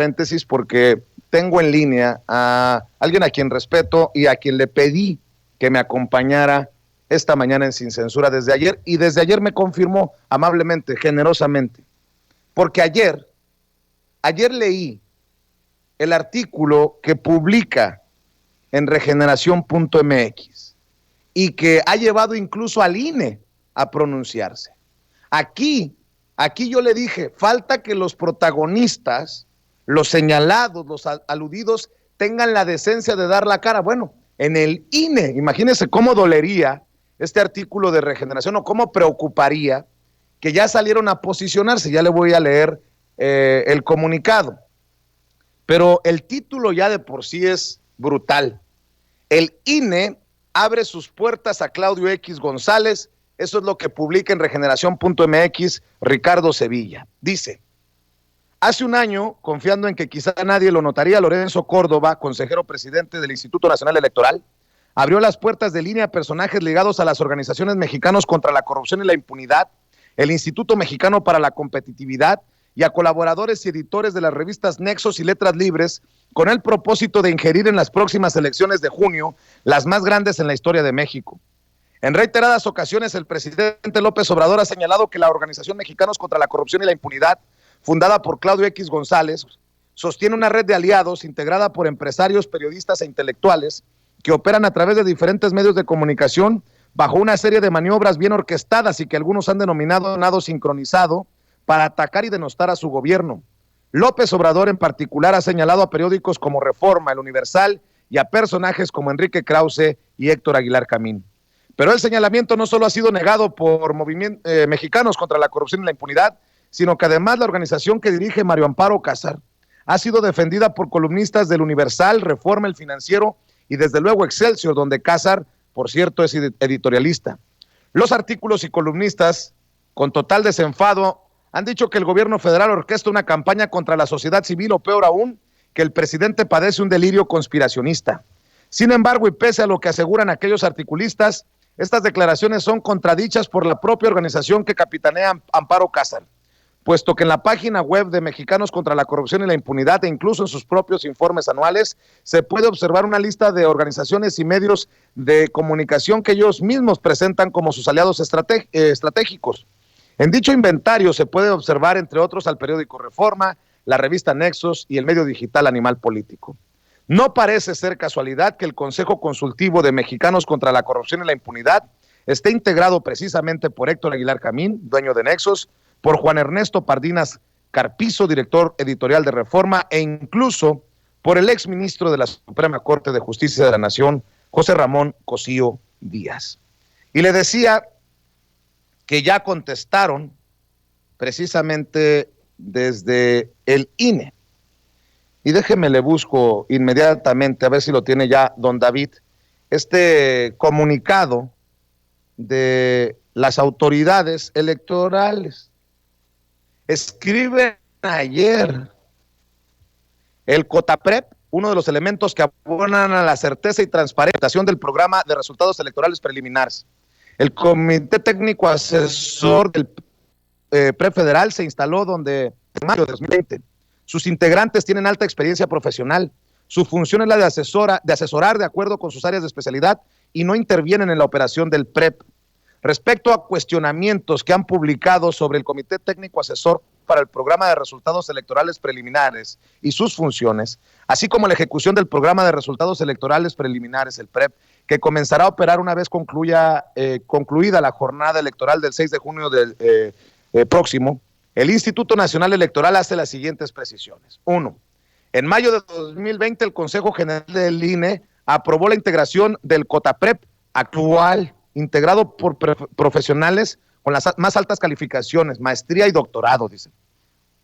paréntesis porque tengo en línea a alguien a quien respeto y a quien le pedí que me acompañara esta mañana en Sin Censura desde ayer, y desde ayer me confirmó amablemente, generosamente, porque ayer leí el artículo que publica en regeneración.mx y que ha llevado incluso al INE a pronunciarse. Aquí yo le dije, falta que los protagonistas, los señalados, los aludidos, tengan la decencia de dar la cara. Bueno, en el INE, imagínense cómo dolería este artículo de Regeneración o cómo preocuparía que ya salieron a posicionarse. Ya le voy a leer el comunicado. Pero el título ya de por sí es brutal. El INE abre sus puertas a Claudio X González. Eso es lo que publica en regeneración.mx Ricardo Sevilla. Dice: hace un año, confiando en que quizá nadie lo notaría, Lorenzo Córdoba, consejero presidente del Instituto Nacional Electoral, abrió las puertas de línea a personajes ligados a las organizaciones mexicanos contra la corrupción y la impunidad, el Instituto Mexicano para la Competitividad y a colaboradores y editores de las revistas Nexos y Letras Libres, con el propósito de ingerir en las próximas elecciones de junio, las más grandes en la historia de México. En reiteradas ocasiones, el presidente López Obrador ha señalado que la Organización Mexicanos contra la Corrupción y la Impunidad, fundada por Claudio X González, sostiene una red de aliados integrada por empresarios, periodistas e intelectuales que operan a través de diferentes medios de comunicación bajo una serie de maniobras bien orquestadas y que algunos han denominado nado sincronizado para atacar y denostar a su gobierno. López Obrador en particular ha señalado a periódicos como Reforma, El Universal y a personajes como Enrique Krause y Héctor Aguilar Camín. Pero el señalamiento no solo ha sido negado por mexicanos contra la corrupción y la impunidad, sino que además la organización que dirige Mario Amparo Casar ha sido defendida por columnistas del Universal, Reforma, El Financiero y desde luego Excelsior, donde Casar, por cierto, es editorialista. Los artículos y columnistas, con total desenfado, han dicho que el gobierno federal orquesta una campaña contra la sociedad civil, o peor aún, que el presidente padece un delirio conspiracionista. Sin embargo, y pese a lo que aseguran aquellos articulistas, estas declaraciones son contradichas por la propia organización que capitanea Amparo Casar, puesto que en la página web de Mexicanos contra la Corrupción y la Impunidad, e incluso en sus propios informes anuales, se puede observar una lista de organizaciones y medios de comunicación que ellos mismos presentan como sus aliados estratégicos. En dicho inventario se puede observar, entre otros, al periódico Reforma, la revista Nexos y el medio digital Animal Político. No parece ser casualidad que el Consejo Consultivo de Mexicanos contra la Corrupción y la Impunidad esté integrado precisamente por Héctor Aguilar Camín, dueño de Nexos, por Juan Ernesto Pardinas Carpizo, director editorial de Reforma, e incluso por el exministro de la Suprema Corte de Justicia de la Nación, José Ramón Cosío Díaz. Y le decía que ya contestaron precisamente desde el INE. Y déjeme, le busco inmediatamente, a ver si lo tiene ya don David, este comunicado de las autoridades electorales. Escriben ayer: el COTAPREP, uno de los elementos que abonan a la certeza y transparencia del programa de resultados electorales preliminares. El Comité Técnico Asesor del PREP Federal se instaló en mayo de 2020. Sus integrantes tienen alta experiencia profesional. Su función es la de asesorar de acuerdo con sus áreas de especialidad y no intervienen en la operación del PREP. Respecto a cuestionamientos que han publicado sobre el Comité Técnico Asesor para el Programa de Resultados Electorales Preliminares y sus funciones, así como la ejecución del Programa de Resultados Electorales Preliminares, el PREP, que comenzará a operar una vez concluida la jornada electoral del 6 de junio del próximo, el Instituto Nacional Electoral hace las siguientes precisiones. 1. En mayo de 2020, el Consejo General del INE aprobó la integración del COTAPREP actual, integrado por profesionales con las más altas calificaciones, maestría y doctorado, dice.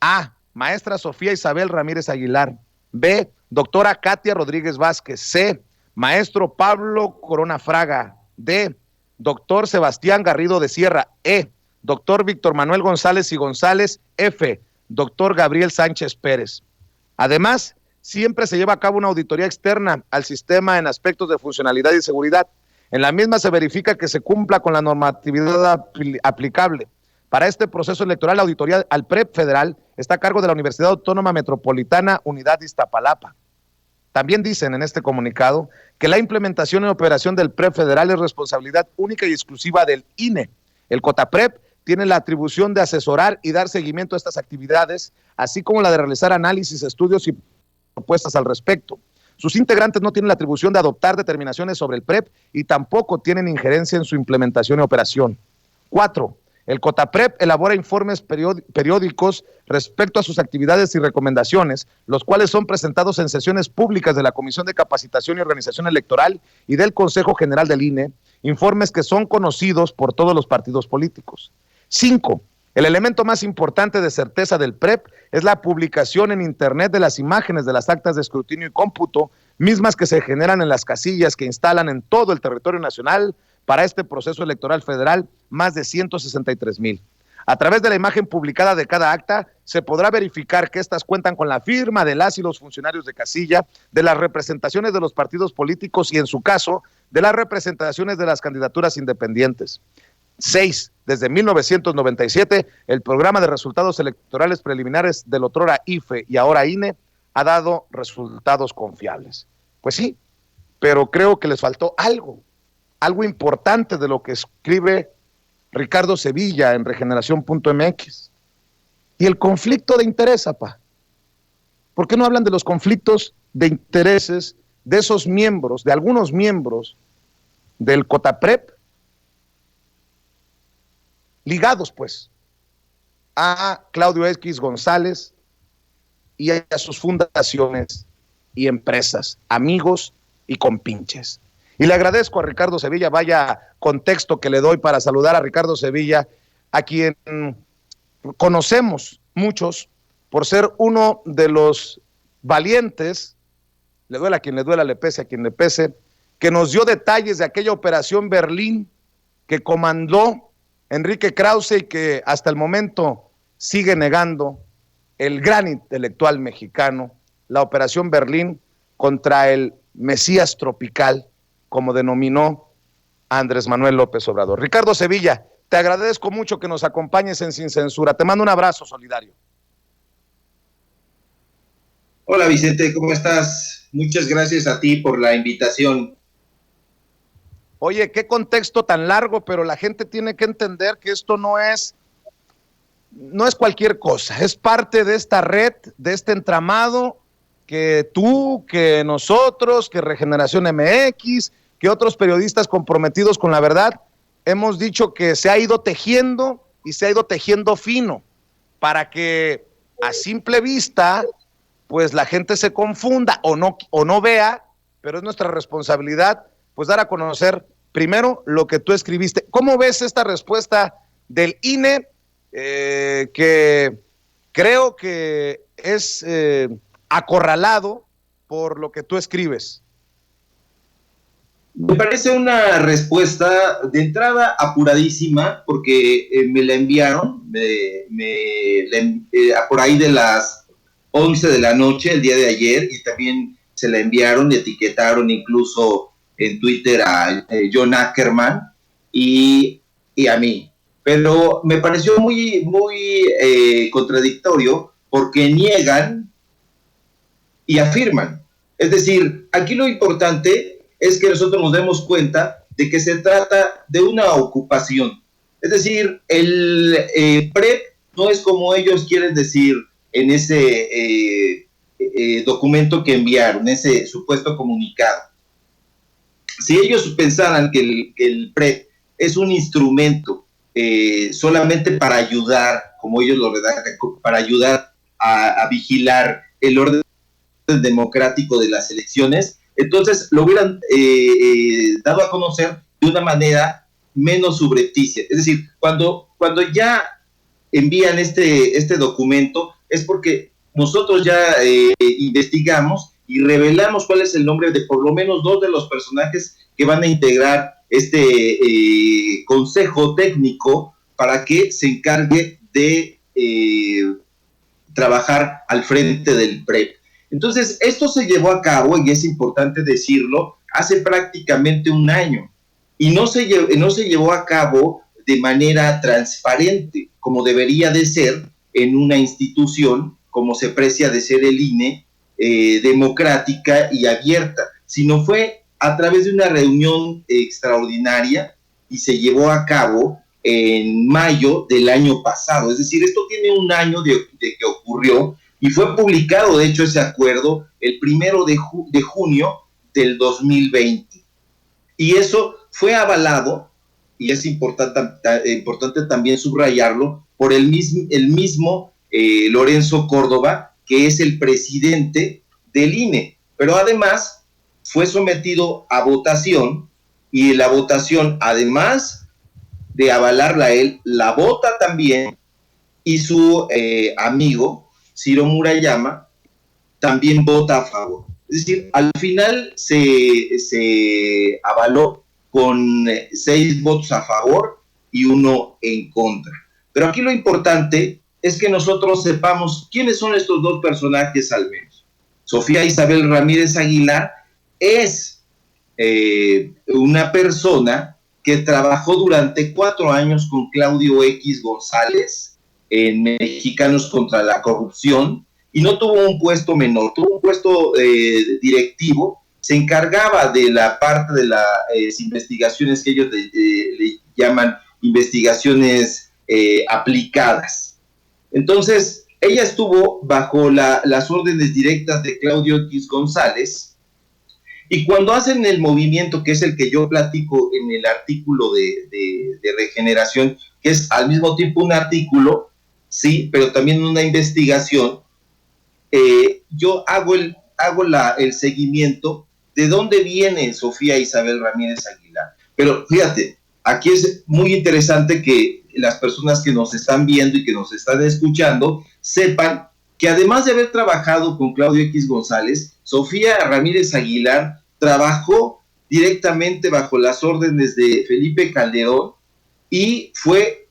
A. Maestra Sofía Isabel Ramírez Aguilar. B. Doctora Katia Rodríguez Vázquez. C. Maestro Pablo Corona Fraga. D. Doctor Sebastián Garrido de Sierra. E. Doctor Víctor Manuel González y González. F. Doctor Gabriel Sánchez Pérez. Además, siempre se lleva a cabo una auditoría externa al sistema en aspectos de funcionalidad y seguridad. En la misma se verifica que se cumpla con la normatividad aplicable. Para este proceso electoral, la auditoría al PREP federal está a cargo de la Universidad Autónoma Metropolitana Unidad de Iztapalapa. También dicen en este comunicado que la implementación y operación del PREP federal es responsabilidad única y exclusiva del INE. El COTAPREP tiene la atribución de asesorar y dar seguimiento a estas actividades, así como la de realizar análisis, estudios y propuestas al respecto. Sus integrantes no tienen la atribución de adoptar determinaciones sobre el PREP y tampoco tienen injerencia en su implementación y operación. 4. El COTAPREP elabora informes periódicos respecto a sus actividades y recomendaciones, los cuales son presentados en sesiones públicas de la Comisión de Capacitación y Organización Electoral y del Consejo General del INE, informes que son conocidos por todos los partidos políticos. 5. El elemento más importante de certeza del PREP es la publicación en Internet de las imágenes de las actas de escrutinio y cómputo, mismas que se generan en las casillas que instalan en todo el territorio nacional para este proceso electoral federal, más de 163,000. A través de la imagen publicada de cada acta, se podrá verificar que estas cuentan con la firma de las y los funcionarios de casilla, de las representaciones de los partidos políticos y, en su caso, de las representaciones de las candidaturas independientes. 6. Desde 1997, el programa de resultados electorales preliminares del otrora IFE y ahora INE ha dado resultados confiables. Pues sí, pero creo que les faltó algo importante de lo que escribe Ricardo Sevilla en regeneración.mx. Y el conflicto de interés, apa. ¿Por qué no hablan de los conflictos de intereses de esos miembros, de algunos miembros del COTAPREP, ligados pues a Claudio X González y a sus fundaciones y empresas, amigos y compinches? Y le agradezco a Ricardo Sevilla, vaya contexto que le doy para saludar a Ricardo Sevilla, a quien conocemos muchos por ser uno de los valientes, le duela a quien le duela, le pese a quien le pese, que nos dio detalles de aquella operación Berlín que comandó Enrique Krause y que hasta el momento sigue negando el gran intelectual mexicano, la operación Berlín contra el Mesías tropical, como denominó a Andrés Manuel López Obrador. Ricardo Sevilla, te agradezco mucho que nos acompañes en Sin Censura. Te mando un abrazo solidario. Hola Vicente, ¿cómo estás? Muchas gracias a ti por la invitación. Oye, qué contexto tan largo, pero la gente tiene que entender que esto no es cualquier cosa, es parte de esta red, de este entramado que tú, que nosotros, que Regeneración MX, que otros periodistas comprometidos con la verdad, hemos dicho que se ha ido tejiendo y se ha ido tejiendo fino para que a simple vista pues la gente se confunda o no vea, pero es nuestra responsabilidad pues dar a conocer primero lo que tú escribiste. ¿Cómo ves esta respuesta del INE? Que creo que es acorralado por lo que tú escribes. Me parece una respuesta de entrada apuradísima, porque me la enviaron por ahí de las 11 de la noche el día de ayer, y también se la enviaron y etiquetaron incluso en Twitter a John Ackerman y a mí. Pero me pareció muy contradictorio, porque niegan y afirman. Es decir, aquí lo importante es que nosotros nos demos cuenta de que se trata de una ocupación. Es decir, el PREP no es como ellos quieren decir en ese documento que enviaron, ese supuesto comunicado. Si ellos pensaran que el PREP es un instrumento solamente para ayudar, como ellos lo redactan, para ayudar a vigilar el orden democrático de las elecciones, entonces lo hubieran dado a conocer de una manera menos subrepticia. Es decir, cuando ya envían este documento, es porque nosotros ya investigamos y revelamos cuál es el nombre de por lo menos 2 de los personajes que van a integrar este consejo técnico para que se encargue de trabajar al frente del PREP. Entonces, esto se llevó a cabo, y es importante decirlo, hace prácticamente un año, y no se llevó a cabo de manera transparente, como debería de ser en una institución, como se precia de ser el INE, democrática y abierta, sino fue a través de una reunión extraordinaria y se llevó a cabo en mayo del año pasado. Es decir, esto tiene un año de que ocurrió y fue publicado, de hecho, ese acuerdo el 1 de junio del 2020. Y eso fue avalado, y es importante también subrayarlo, por el mismo Lorenzo Córdoba, que es el presidente del INE. Pero además fue sometido a votación, y la votación, además de avalarla a él, la vota también, y su amigo Ciro Murayama también vota a favor. Es decir, al final se avaló con 6 votos a favor y 1 en contra. Pero aquí lo importante es que nosotros sepamos quiénes son estos dos personajes al menos. Sofía Isabel Ramírez Aguilar es una persona que trabajó durante 4 años con Claudio X González en Mexicanos contra la Corrupción, y no tuvo un puesto menor, tuvo un puesto directivo. Se encargaba de la parte de las investigaciones que ellos le llaman investigaciones aplicadas. Entonces, ella estuvo bajo las órdenes directas de Claudio X González, y cuando hacen el movimiento, que es el que yo platico en el artículo de Regeneración, que es al mismo tiempo un artículo, sí, pero también una investigación, yo hago el seguimiento de dónde viene Sofía Isabel Ramírez Aguilar. Pero fíjate, aquí es muy interesante que las personas que nos están viendo y que nos están escuchando sepan que además de haber trabajado con Claudio X González, Sofía Ramírez Aguilar trabajó directamente bajo las órdenes de Felipe Calderón y fue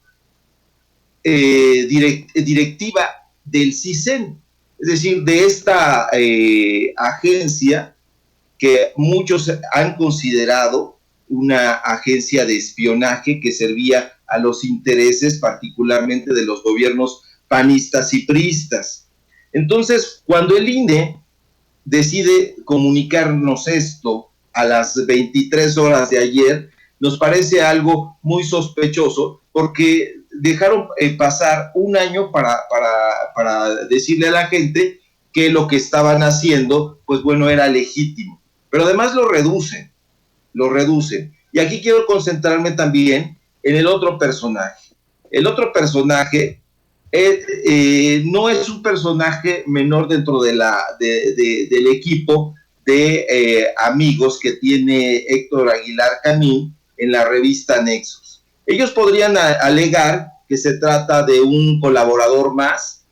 directiva del CISEN, es decir, de esta agencia que muchos han considerado una agencia de espionaje que servía a los intereses particularmente de los gobiernos panistas y priistas. Entonces, cuando el INE decide comunicarnos esto a las 23 horas de ayer, nos parece algo muy sospechoso, porque dejaron pasar un año para decirle a la gente que lo que estaban haciendo, pues bueno, era legítimo. Pero además lo reducen. Y aquí quiero concentrarme también en el otro personaje. El otro personaje no es un personaje menor dentro del equipo de amigos que tiene Héctor Aguilar Camín en la revista Nexos. Ellos podrían alegar que se trata de un colaborador más,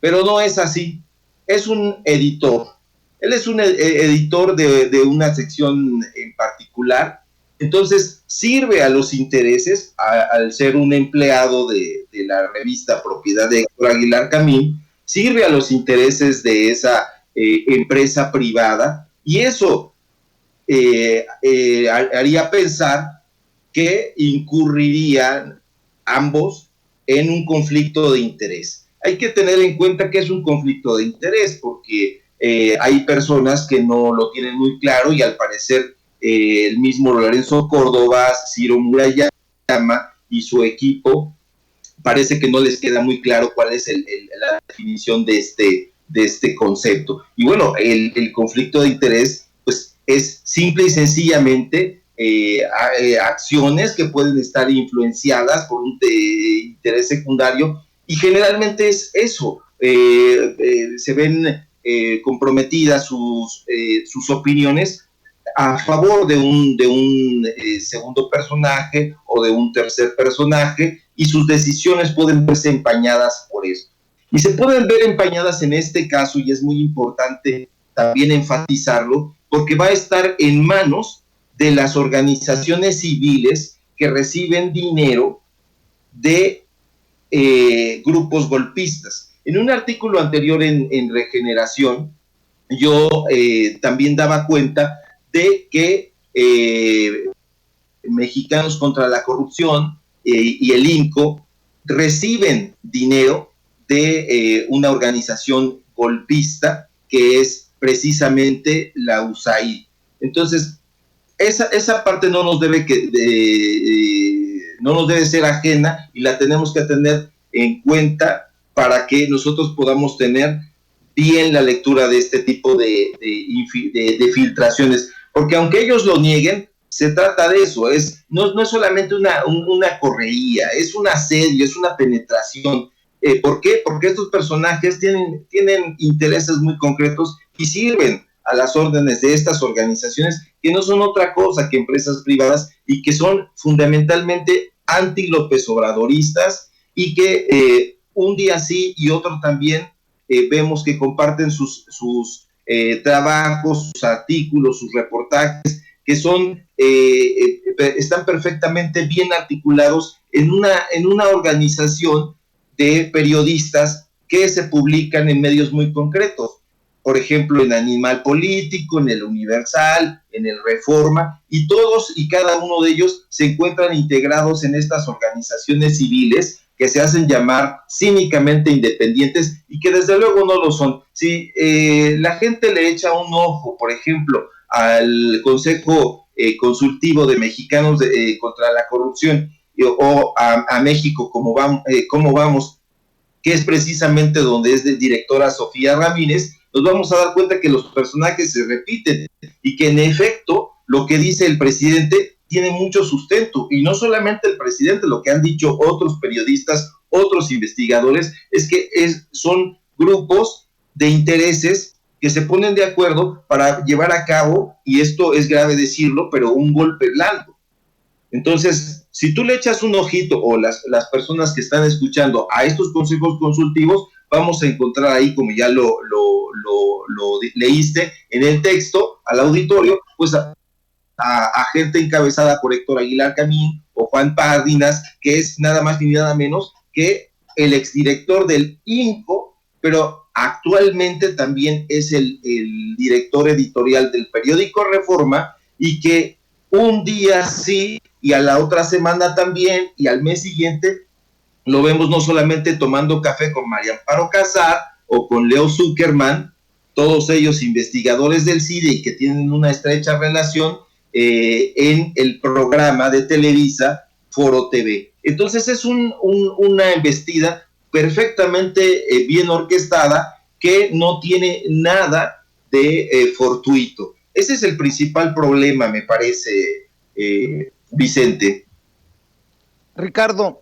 pero no es así. Es un editor. Él es un editor de una sección en particular. Entonces sirve a los intereses, al ser un empleado de la revista propiedad de Héctor Aguilar Camín, sirve a los intereses de esa empresa privada, y eso haría pensar que incurrirían ambos en un conflicto de interés. Hay que tener en cuenta que es un conflicto de interés, porque hay personas que no lo tienen muy claro, y al parecer el mismo Lorenzo Córdoba, Ciro Murayama y su equipo parece que no les queda muy claro cuál es la definición de este concepto. Y bueno, el conflicto de interés pues es simple y sencillamente acciones que pueden estar influenciadas por un interés secundario, y generalmente es eso. Se ven comprometidas sus opiniones a favor de un segundo personaje o de un tercer personaje, y sus decisiones pueden verse empañadas por esto. Y se pueden ver empañadas en este caso, y es muy importante también enfatizarlo, porque va a estar en manos de las organizaciones civiles que reciben dinero de grupos golpistas. En un artículo anterior en Regeneración, yo también daba cuenta de que Mexicanos contra la Corrupción y el INCO reciben dinero de una organización golpista que es precisamente la USAID. Entonces, esa parte no nos debe no nos debe ser ajena y la tenemos que tener en cuenta para que nosotros podamos tener bien la lectura de este tipo de filtraciones, porque aunque ellos lo nieguen, se trata de eso, no es solamente una correría, es un asedio, es una penetración. ¿Por qué? Porque estos personajes tienen intereses muy concretos y sirven a las órdenes de estas organizaciones que no son otra cosa que empresas privadas y que son fundamentalmente anti-López Obradoristas y que un día sí y otro también vemos que comparten sus trabajos, sus artículos, sus reportajes, que están perfectamente bien articulados en una organización de periodistas que se publican en medios muy concretos. Por ejemplo, en Animal Político, en el Universal, en el Reforma, y todos y cada uno de ellos se encuentran integrados en estas organizaciones civiles que se hacen llamar cínicamente independientes y que desde luego no lo son. Si la gente le echa un ojo, por ejemplo, al Consejo Consultivo de Mexicanos contra la Corrupción o a México, ¿cómo vamos? Que es precisamente donde es de directora Sofía Ramírez, nos vamos a dar cuenta que los personajes se repiten y que en efecto lo que dice el presidente tiene mucho sustento, y no solamente el presidente, lo que han dicho otros periodistas, otros investigadores, es que son grupos de intereses que se ponen de acuerdo para llevar a cabo, y esto es grave decirlo, pero un golpe blando. Entonces, si tú le echas un ojito, o las personas que están escuchando a estos consejos consultivos, vamos a encontrar ahí, como ya lo leíste en el texto al auditorio, pues a gente encabezada por Héctor Aguilar Camín o Juan Párdinas, que es nada más ni nada menos que el exdirector del INCO, pero actualmente también es el director editorial del periódico Reforma, y que un día sí y a la otra semana también y al mes siguiente lo vemos no solamente tomando café con María Amparo Casar o con Leo Zuckerman, todos ellos investigadores del CIDE y que tienen una estrecha relación en el programa de Televisa Foro TV. Entonces es una embestida perfectamente bien orquestada que no tiene nada de fortuito. Ese es el principal problema, me parece, Vicente. Ricardo,